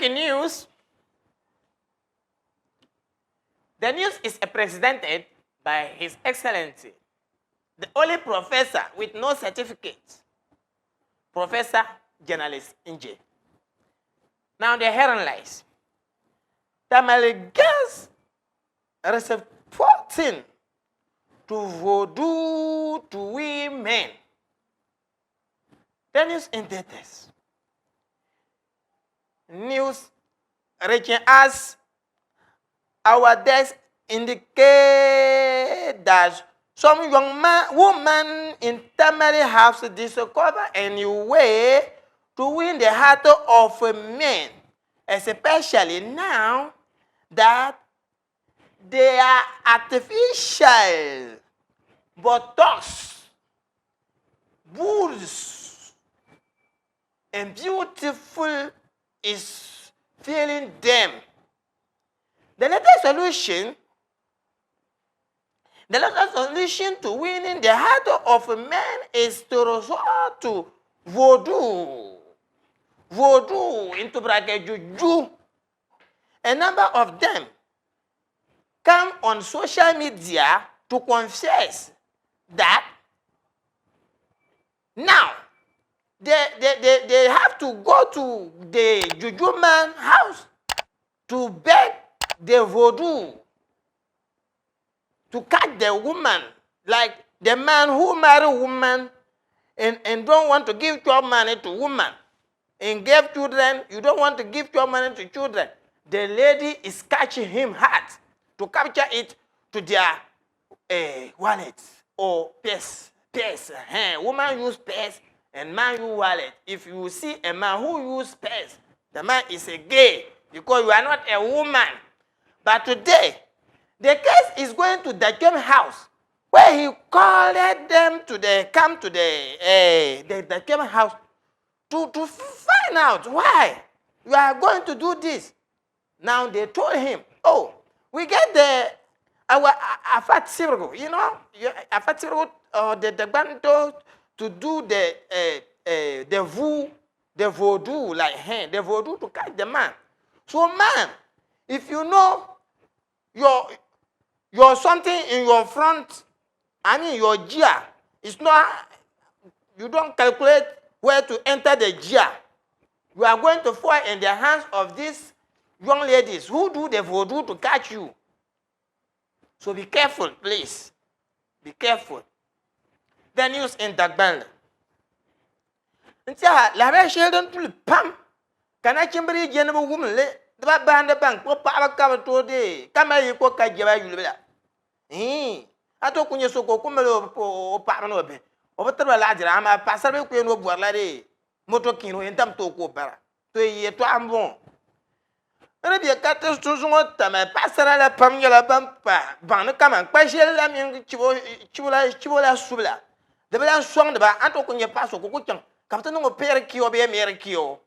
breaking news. The news is presented by His Excellency, the only professor with no certificate, Professor Journalist Inje. Now the headline lies. Tamale girls receive 14 to Vodoo to women. The news in details. News reaching us, our desk indicate that some young woman in Tamale have discovered a new way to win the heart of men, especially now that they are artificial buttocks, boobs, and beautiful is feeling them. The latest solution to winning the heart of men is to resort to Vodoo. Vodoo, into bracket Juju. A number of them come on social media to confess that now they have to go to the Juju man's house to beg the Vodoo to catch the woman, like the man who marry woman and don't want to give your money to woman and give children, you don't want to give your money to children. The lady is catching him hard to capture it to their wallet or purse. Woman use purse and man use wallet. If you see a man who use purse, the man is a gay because you are not a woman. But today, the case is going to the GAIDA-COM house, where he called them to come to the GAIDA-COM house to find out why you are going to do this. Now they told him, oh, we get our Afat Sirgo, you know, Afat Sirgo or the Banto to do the Vodoo, like the Vodoo to catch the man. So man, if you know your something in your front, I mean your gear, it's not, you don't calculate where to enter the gear. You are going to fall in the hands of these young ladies who do the Vodoo to catch you. So be careful, please. Be careful. The news in Dagband. La very children to pam. Can I chamber general woman? The band the bank, what power cover today? Come here, you cook a I told you so go come or paranoid. Over the larger, I'm a passer queen of Guarlade, Motokino, and Tam Toko Para. To a year to Ambon. Maybe a cat to what my passerella pamula bumper, Banacam, Quashel, Chivola Sula. The Bella swung about Antocunia Paso, Cucuchan, Captain of Perikio, be a Merikio,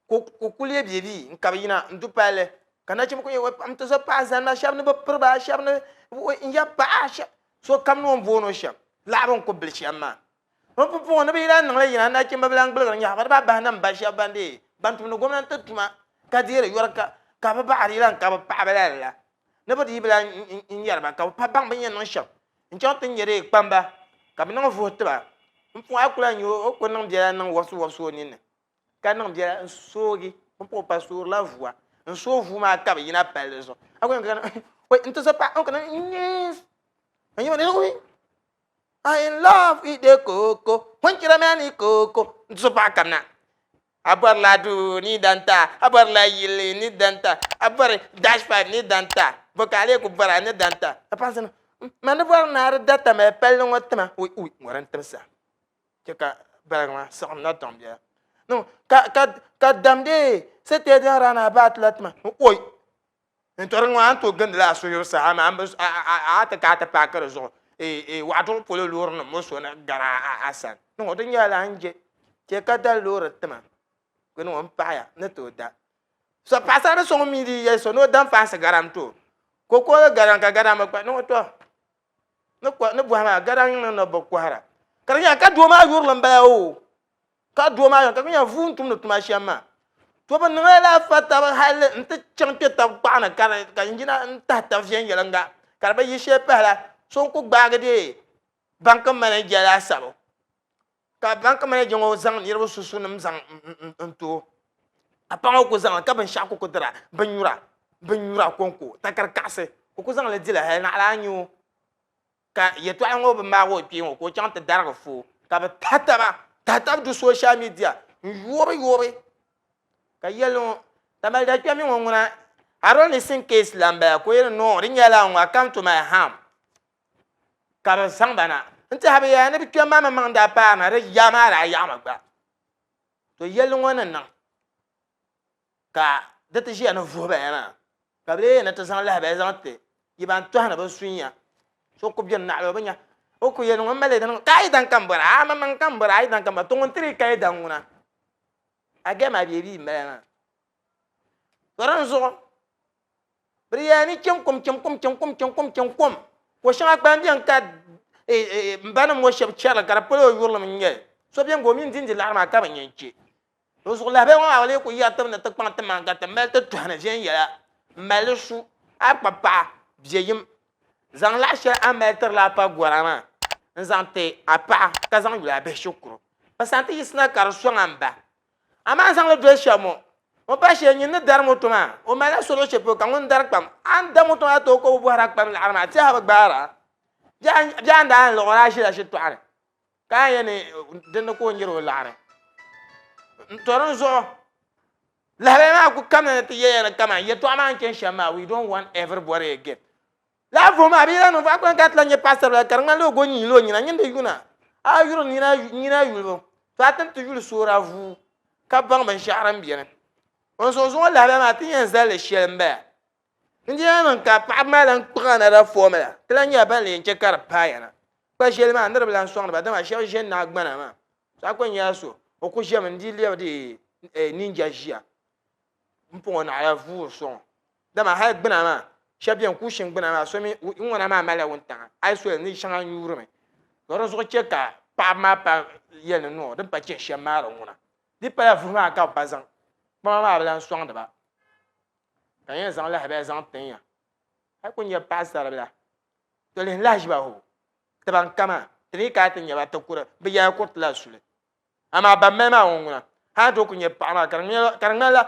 Cuculia Bibi, in Cabina, in Dupale, Canachim, I'm to surpass and I shall never provide Shabna in your passion. So come on, Bonosham, Labon Coblishama. Open a bit and I came a blank blue and Yabanam Basha Bandi, Bantuno Goman Tutma, Kadir, Yorka, Cababari and Cababella. Nobody in Yarba, Papambian no shop. In Jotin Yere, Pamba, Cabino Votaba. Why you open on the Anna was so in? Canon Jera and Sogi, Popa Sur Lavua, and so Vuma Cabina Palace. I'm going to wait into the pack. Yes. And you know, I love it, the cocoa. When you're a man, cocoa, Zopacana. Abar Ladu, ni danta, Abar La Yili, ni danta, Abar Dash 5, ni danta, Vocale Kubara, ni danta. A person, Manavar data, my pelon what time. We weren't them, sir. Check Bergman, some not on there. No, cut damn day, set there and about Latma. Oi. And to run to gun last year, I'm at the Catapacker or so. A water polo lure no most one gara asan. No, then you're lange. Check out that lure at them. When one fire, not to that. So Passana saw me, yes, or no damn fast garam too. Coco garanka garama, but no to. No, garan no boquara. Carina, Caduma, Urlambao. Caduma, Camilla, Vuntum to my shama. to ban la fata ba hal nta changte ta bana ka njina nta ta vien yelanga ka ba yishe pala so ko gbaga de bank manager la sabo ka bank manager ngo zang nirbo susu nam zang nto apanga ko zang ka ban sha ko dra banyura konko takar kase ko zang le dila hal na ala nyu ka yeto ngo ba ma wo pi ngo ko chang ta darga fu ka ba tata du social media yobe ka yelo tamal da kwami ngona aro le sin case lamba ko yelo no rinyala ngwa come to my ham ka ba sang bana nta habe ya ne bi kwama mang da pa na re yama ra yama ba to yelo ngona nan ka da ta ji ana vo ba yana ka bre na ta sang la ba zante yiban to hana ba sunya so ko bien na ba nya o ko yelo ngama le dan kai dan kambara ma man kambara ai dan kambara to ngontri kai dan ngona agama biebi mbana toran zo briyani kom ko shanga kpambian ka mbana mo sheb chala kara polo yurlo minge so bien go min dinji larma ka banyenche to zo la be wa wale ko ya tam na ta kpan ta manga ta mel ta tuhana jen ya melisu a papa bieyim zang la sha ameter la pa gorama nzante apa ka zang yula be shukuru pasante yisna kar so ngamba ama sang le do shamo o pa she nyi ne dar motoma o mala solo chepo kan on dar pam an da motoma to ko bo harak pam la arma ti ha gbara jan da lo ra shi la shi to are ka ye ne den ko ngiro laare toron zo la be ma ku kam ne ti ye ne kama ye to ama ken shama we don't want everybody again la vo ma bi la no fa ko kat la nye pastor la karma lo go nyi lo nyi na nyinde yuna a yuro ni na yulo to atem tu yul sura vu ka bang ban sharam bien on so zo la ma tin yan zal shemba ndi yan ka pa malan qana da fomela tlan ya ban le nke kar pa yana pa shelma ndar blan so ba da ma she je na gbana ma sa ko nya so o ko je man di le de ninja jia mpo na ya vu so da ma ha gbana ma she bien ku shin gbana ma so mi wona ma mala wonta ai so ni shanga nyuru me do zo che ka pa ma pa yel no da pa che shema ro wona di pa la vuma ka bazan ma blan swang de ba kan yen zang la ba zang tin ya ha ko nya pastor bla to le laj ba ho te ban kama tri ka tin ya ba to kura bi ya ko tla sule ama ba mema wona ha to ko nya pa ma kan la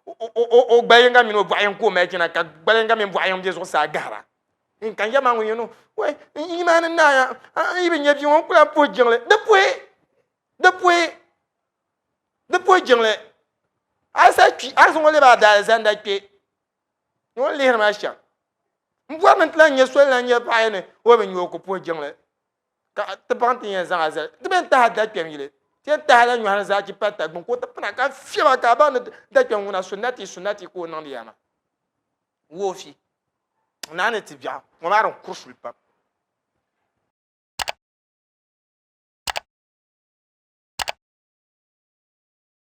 o gbayenga mi no bwayen ko me kina ka gbayenga mi bwayen je so sa gara in kan ya ma won no we iman na ya ibi nya bi won kula po jingle depuis jingle asa qui aso le ba da zanda ke no le ma sha mwa nan tla nya so la nya pa ne o be nyo ko po jingle ka te panti nya za za te ben ta da ke mi le te ta la nyu za ki pata gon ko te pana ka fi ba ka ba da ke nguna sunnati ko nan ya ma wo fi na ne ti bia mo ma ron kursul pa